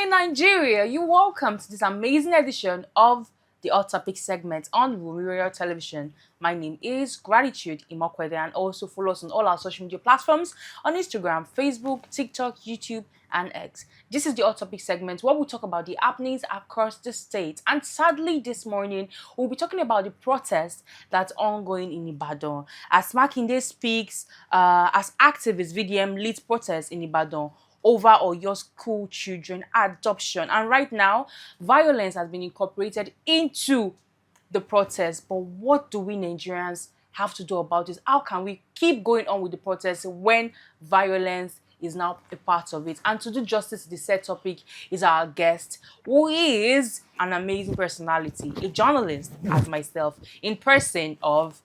morning, Nigeria. You're welcome to this amazing edition of the Hot Topic segment on Royal Television. My name is Gratitude Imokwede, and also follow us on all our social media platforms on Instagram, Facebook, TikTok, YouTube, and X. This is the Hot Topic segment where we talk about the happenings across the state. And sadly, this morning, we'll be talking about the protest that's ongoing in Ibadan. As Makinde speaks, as activist VDM leads protests in Ibadan over Oyo school children adoption. And right now, violence has been incorporated into the protest. But what do we Nigerians have to do about this? How can we keep going on with the protest when violence is now a part of it? And to do justice to the said topic is our guest, who is an amazing personality, a journalist as myself, in person of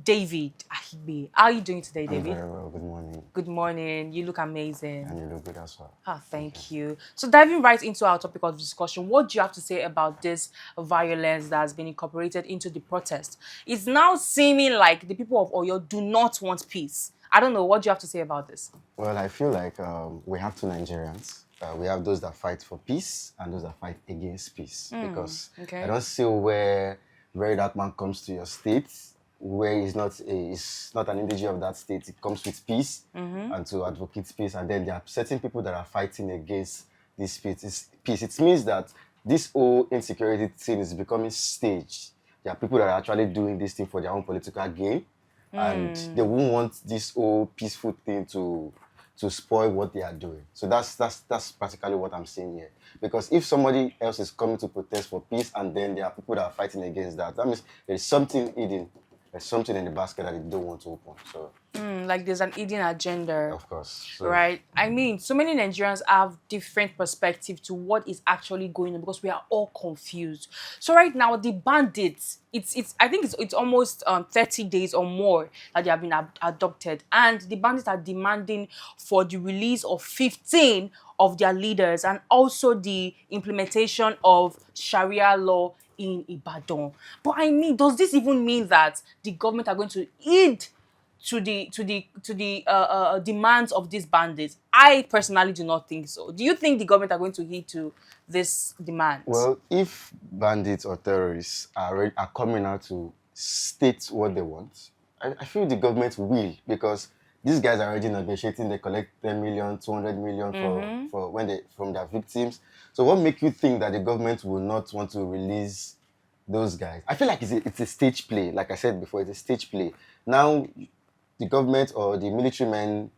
David Akihiegb. How are you doing today, David? I'm very well. Good morning. Good morning. You look amazing. And you look good as well. Thank you. So diving right into our topic of discussion, what do you have to say about this violence that has been incorporated into the protest? It's now seeming like the people of Oyo do not want peace. I don't know. What do you have to say about this? Well, I feel like we have two Nigerians. We have those that fight for peace and those that fight against peace. Because I don't see where that man comes to your state where he's not an individual of that state. It comes with peace and to advocate peace, and then there are certain people that are fighting against this peace. It means that this whole insecurity thing is becoming staged. There are people that are actually doing this thing for their own political gain, and they won't want this whole peaceful thing to spoil what they are doing. So that's practically what I'm saying here. Because if somebody else is coming to protest for peace, and then there are people that are fighting against that, that means there's something hidden. There's something in the basket that they don't want to open. So, like there's an hidden agenda. Of course. So, right? I mean, so many Nigerians have different perspective to what is actually going on because we are all confused. So right now, the bandits, I think it's almost 30 days or more that they have been adopted. And the bandits are demanding for the release of 15 of their leaders and also the implementation of Sharia law in Ibadan. But I mean, does this even mean that the government are going to heed to the demands of these bandits? I personally do not think so. Do you think the government are going to heed to this demands? Well, if bandits or terrorists are coming out to state what they want, I feel the government will, because these guys are already negotiating. They collect 10 million, 200 million from their victims. So what makes you think that the government will not want to release those guys? I feel like it's a stage play. Like I said before, it's a stage play. Now, the government or the military men,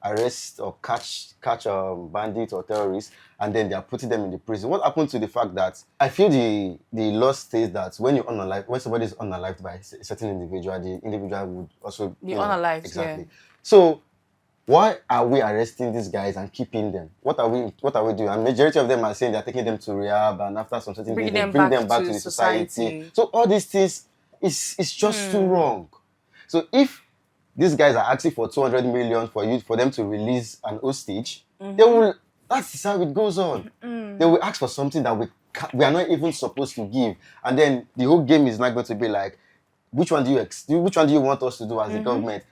arrest or catch bandits or terrorists, and then they are putting them in the prison. What happened to the fact that I feel the law states that when somebody is unalived by a certain individual, the individual would also be unalived. Exactly. Yeah. So why are we arresting these guys and keeping them? What are we doing? And majority of them are saying they're taking them to rehab, and after some certain bring days, them bring back them back to the society. So all these things is just too wrong. So if these guys are asking for 200 million for them to release an hostage, they will. That's how it goes on. They will ask for something that we are not even supposed to give, and then the whole game is not going to be like, which one do you want us to do as the government?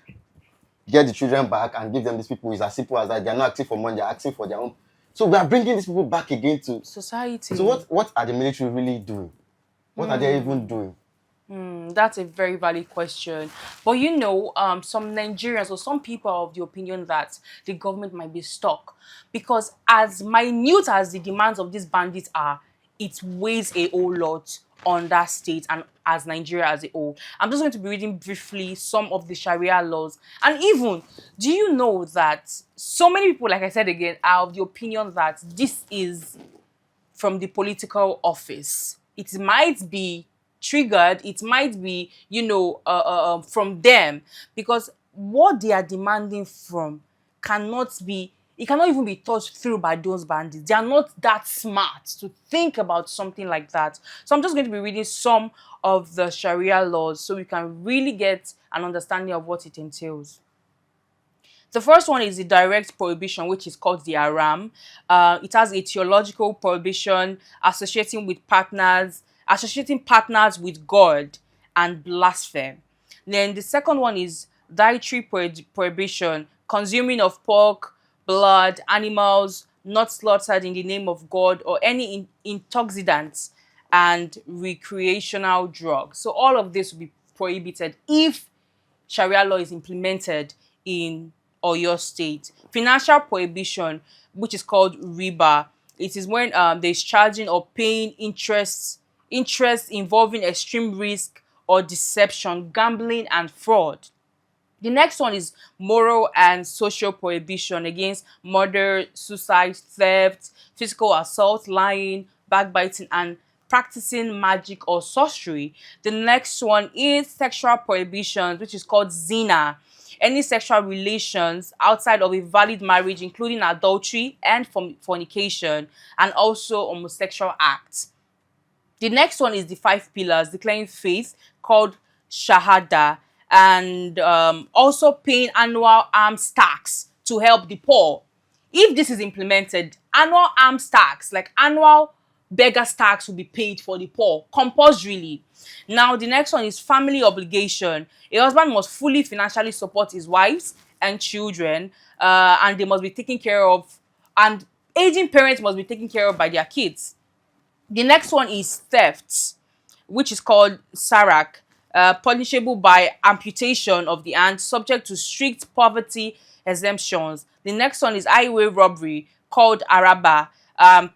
Get the children back and give them these people. Is as simple as that. They are not asking for money; they are asking for their own. So we are bringing these people back again to society. So what are the military really doing? What are they even doing? That's a very valid question. But some Nigerians or some people are of the opinion that the government might be stuck because as minute as the demands of these bandits are, it weighs a whole lot on that state and as Nigeria as a whole. I'm just going to be reading briefly some of the Sharia laws. And even, do you know that so many people, like I said again, are of the opinion that this is from the political office? It might be triggered, it might be, from them, because what they are demanding from cannot even be thought through by those bandits. They are not that smart to think about something like that. So I'm just going to be reading some of the Sharia laws so we can really get an understanding of what it entails. The first one is the direct prohibition, which is called the haram. It has a theological prohibition associating partners with God and blasphemy. Then the second one is dietary prohibition, consuming of pork, blood, animals, not slaughtered in the name of God, or any intoxicants and recreational drugs. So all of this will be prohibited if Sharia law is implemented in Oyo State. Financial prohibition, which is called riba, it is when there's charging or paying interest involving extreme risk or deception, gambling, and fraud. The next one is moral and social prohibition against murder, suicide, theft, physical assault, lying, backbiting, and practicing magic or sorcery. The next one is sexual prohibition, which is called zina. Any sexual relations outside of a valid marriage, including adultery and fornication, and also homosexual acts. The next one is the five pillars, declaring faith, called Shahada, and also paying annual alms tax to help the poor. If this is implemented, annual alms tax, like annual beggars tax, will be paid for the poor compulsorily. Now, the next one is family obligation. A husband must fully financially support his wives and children, and they must be taken care of, and aging parents must be taken care of by their kids. The next one is theft, which is called sarak, punishable by amputation of the hand, subject to strict poverty exemptions. The next one is highway robbery, called araba,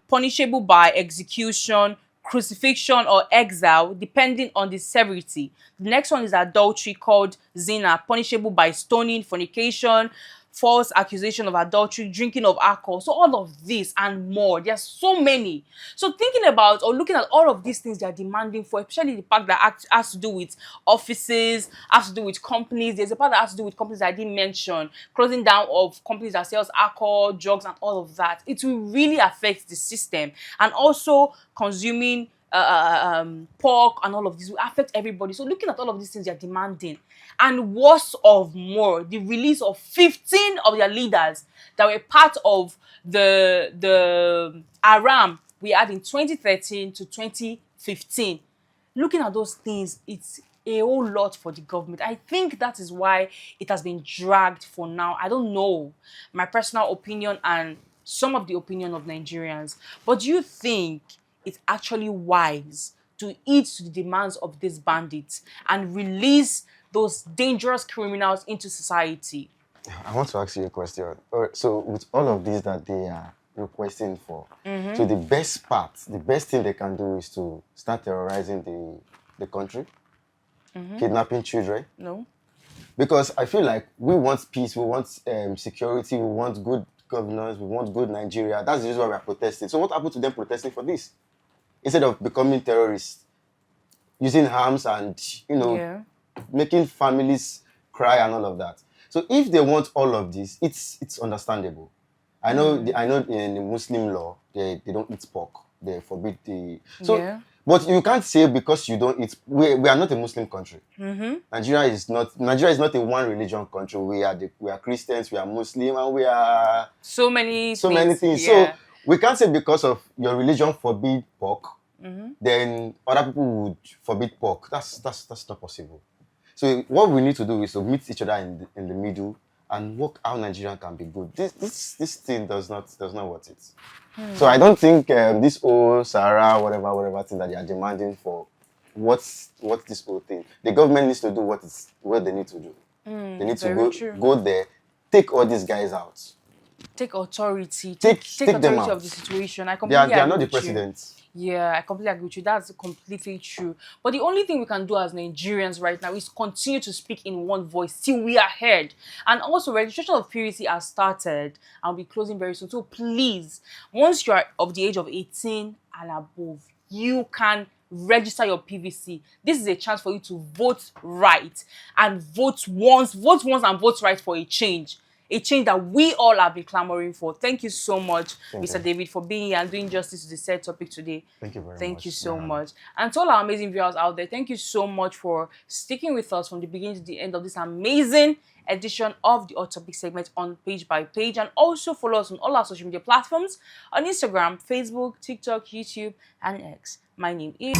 punishable by execution, crucifixion, or exile, depending on the severity. The next one is adultery, called zina, punishable by stoning, fornication, false accusation of adultery, drinking of alcohol. So all of this and more, there's so many. So thinking about or looking at all of these things they're demanding for, especially the part that has to do with offices, has to do with companies. There's a part that has to do with companies that I didn't mention, closing down of companies that sells alcohol, drugs, and all of that. It will really affect the system, and also consuming pork and all of this will affect everybody. So looking at all of these things they're demanding, and worst of more, the release of 15 of their leaders that were part of the Aram we had in 2013 to 2015. Looking at those things, it's a whole lot for the government. I think that is why it has been dragged for now. I don't know, my personal opinion and some of the opinion of Nigerians. But do you think it's actually wise to eat to the demands of these bandits and release those dangerous criminals into society? I want to ask you a question. So with all of these that they are requesting for, so the best part, the best thing they can do is to start terrorizing the country, kidnapping children. No? Because I feel like we want peace, we want security, we want good governance, we want good Nigeria. That's the reason why we are protesting. So what happened to them protesting for this? Instead of becoming terrorists, using arms and, making families cry and all of that. So if they want all of this, it's understandable. I know in the Muslim law, they don't eat pork. They forbid the... So, but you can't say because you don't eat... We are not a Muslim country. Nigeria is not a one religion country. We are Christians, we are Muslim, and we are... So many things. Yeah. So we can't say because of your religion forbid pork, then other people would forbid pork. That's not possible. So what we need to do is to meet each other in the middle and work how Nigeria can be good. This thing does not worth it. So I don't think this whole Sahara, whatever thing that they are demanding for, what's this whole thing? The government needs to do what they need to do. They need to go there, take all these guys out. Take authority. Take authority them out of the situation. They are not the president. Yeah, I completely agree with you. That's completely true. But the only thing we can do as Nigerians right now is continue to speak in one voice till we are heard. And also, registration of PVC has started and will be closing very soon. So please, once you are of the age of 18 and above, you can register your PVC. This is a chance for you to vote right and vote once and vote right for a change. A change that we all have been clamoring for. Thank you so much, Mr. David, for being here and doing justice to the said topic today. Thank you very much. Thank you so much. And to all our amazing viewers out there, thank you so much for sticking with us from the beginning to the end of this amazing edition of the Hot Topic segment on Page by Page. And also follow us on all our social media platforms on Instagram, Facebook, TikTok, YouTube, and X. My name is...